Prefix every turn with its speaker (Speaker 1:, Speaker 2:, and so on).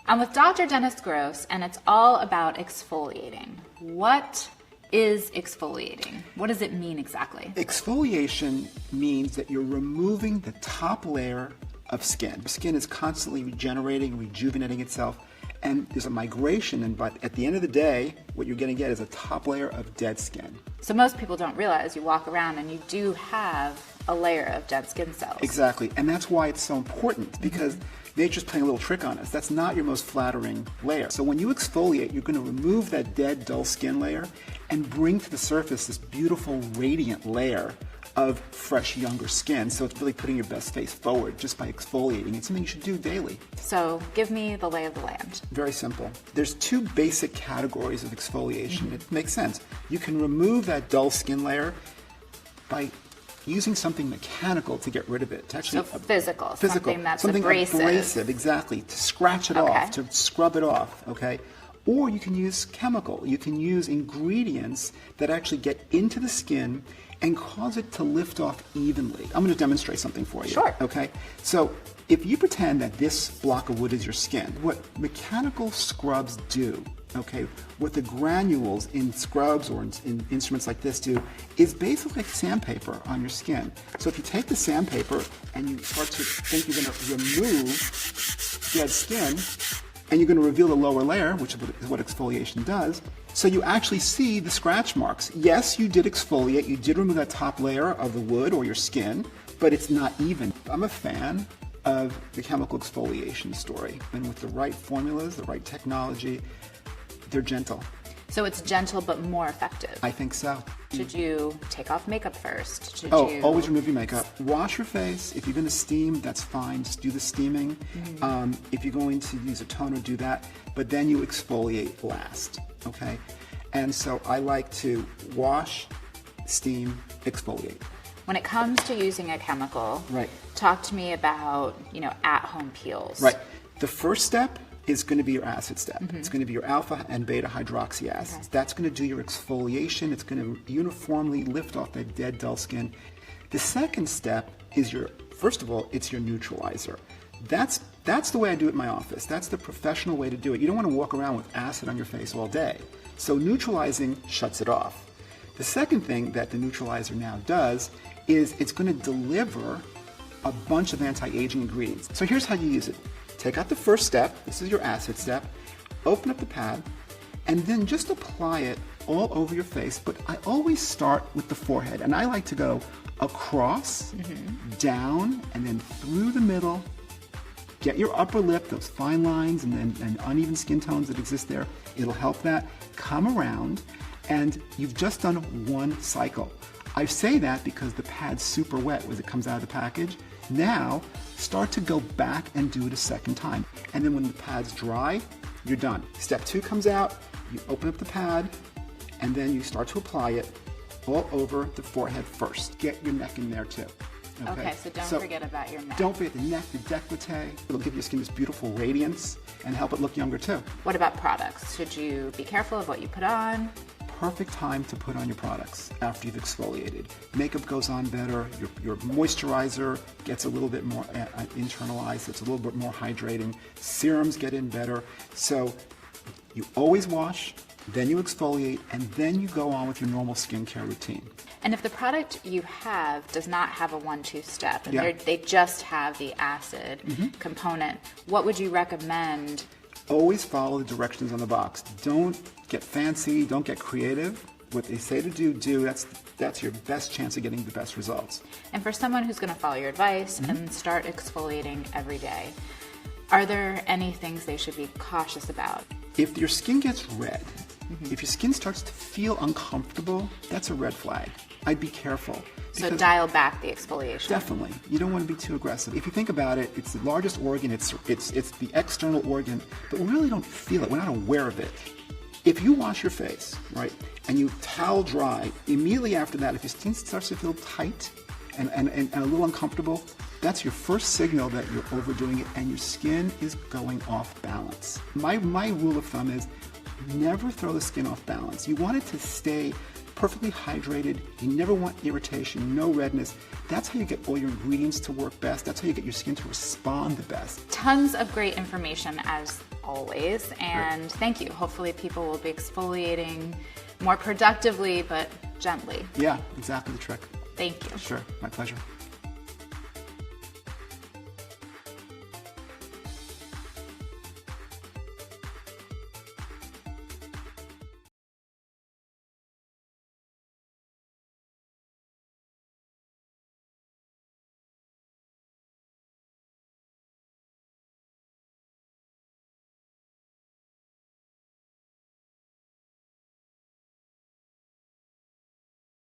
Speaker 1: I'm with Dr. Dennis Gross, and it's all about exfoliating. What is exfoliating? What does it mean exactly?
Speaker 2: Exfoliation means that you're removing the top layer of skin. The skin is constantly regenerating, rejuvenating itself, and there's a migration, but at the end of the day, what you're going to get is a top layer of dead skin.
Speaker 1: So most people don't realize you walk around and you do have a layer of dead skin cells.
Speaker 2: Exactly, and that's why it's so important, because nature's playing a little trick on us. That's not your most flattering layer. So when you exfoliate, you're going to remove that dead, dull skin layer and bring to the surface this beautiful, radiant layer of fresh, younger skin. So it's really putting your best face forward just by exfoliating. It's something you should do daily.
Speaker 1: So give me the lay of the land.
Speaker 2: Very simple. There's two basic categories of exfoliation. It makes sense. You can remove that dull skin layer by using something mechanical to get rid of it. To actually,
Speaker 1: so physical, something that's abrasive.
Speaker 2: Abrasive, exactly, to scratch it off, to scrub it off, okay? Or you can use chemical. You can use ingredients that actually get into the skin and cause it to lift off evenly. I'm going to demonstrate something for you.
Speaker 1: Sure.
Speaker 2: Okay? So if you pretend that this block of wood is your skin, what mechanical scrubs do, okay, what the granules in scrubs or in instruments like this do is basically like sandpaper on your skin. So if you take the sandpaper and you start to think you're going to remove dead skin, and you're going to reveal the lower layer, which is what exfoliation does, so you actually see the scratch marks. Yes, you did exfoliate, you did remove that top layer of the wood or your skin, but it's not even. I'm a fan of the chemical exfoliation story, and with the right formulas, the right technology, they're gentle.
Speaker 1: So it's gentle but more effective.
Speaker 2: I think so.
Speaker 1: Should you take off makeup first?
Speaker 2: Always remove your makeup. Wash your face. If you're going to steam, that's fine. Just do the steaming. If you're going to use a toner, do that. But then you exfoliate last, okay? And so I like to wash, steam, exfoliate.
Speaker 1: When it comes to using a chemical,
Speaker 2: right,
Speaker 1: talk to me about, at-home peels.
Speaker 2: Right. The first step is going to be your acid step. It's going to be your alpha and beta hydroxy acids. That's going to do your exfoliation. It's going to uniformly lift off that dead, dull skin. The second step is first of all, it's your neutralizer. That's the way I do it in my office. That's the professional way to do it. You don't want to walk around with acid on your face all day. So neutralizing shuts it off. The second thing that the neutralizer now does is it's going to deliver a bunch of anti-aging ingredients. So here's how you use it. Take out the first step, this is your acid step, open up the pad, and then just apply it all over your face, but I always start with the forehead, and I like to go across, down, and then through the middle. Get your upper lip, those fine lines and uneven skin tones that exist there, it'll help that. Come around, and you've just done one cycle. I say that because the pad's super wet as it comes out of the package. Now, start to go back and do it a second time. And then when the pad's dry, you're done. Step 2 comes out, you open up the pad, and then you start to apply it all over the forehead first. Get your neck in there too.
Speaker 1: Okay, so don't forget about your neck.
Speaker 2: Don't forget the neck, the décolleté. It'll give your skin this beautiful radiance and help it look younger too.
Speaker 1: What about products? Should you be careful of what you put on?
Speaker 2: Perfect time to put on your products after you've exfoliated. Makeup goes on better, your moisturizer gets a little bit more internalized, it's a little bit more hydrating, serums get in better. So you always wash, then you exfoliate, and then you go on with your normal skincare routine.
Speaker 1: And if the product you have does not have a 1-2 step, and they just have the acid component, what would you recommend?
Speaker 2: Always follow the directions on the box. Don't get fancy, don't get creative. What they say to do, that's your best chance of getting the best results.
Speaker 1: And for someone who's going to follow your advice and start exfoliating every day, are there any things they should be cautious about?
Speaker 2: If your skin gets red, if your skin starts to feel uncomfortable, that's a red flag. I'd be careful.
Speaker 1: So dial back the exfoliation.
Speaker 2: Definitely. You don't want to be too aggressive. If you think about it, it's the largest organ, it's the external organ, but we really don't feel it. We're not aware of it. If you wash your face, right, and you towel dry, immediately after that, if your skin starts to feel tight and a little uncomfortable, that's your first signal that you're overdoing it and your skin is going off balance. My rule of thumb is never throw the skin off balance. You want it to stay perfectly hydrated. You never want irritation, no redness. That's how you get all your ingredients to work best. That's how you get your skin to respond the best.
Speaker 1: Tons of great information as always. And thank you. Hopefully people will be exfoliating more productively, but gently.
Speaker 2: Yeah, exactly the trick.
Speaker 1: Thank you.
Speaker 2: Sure, my pleasure.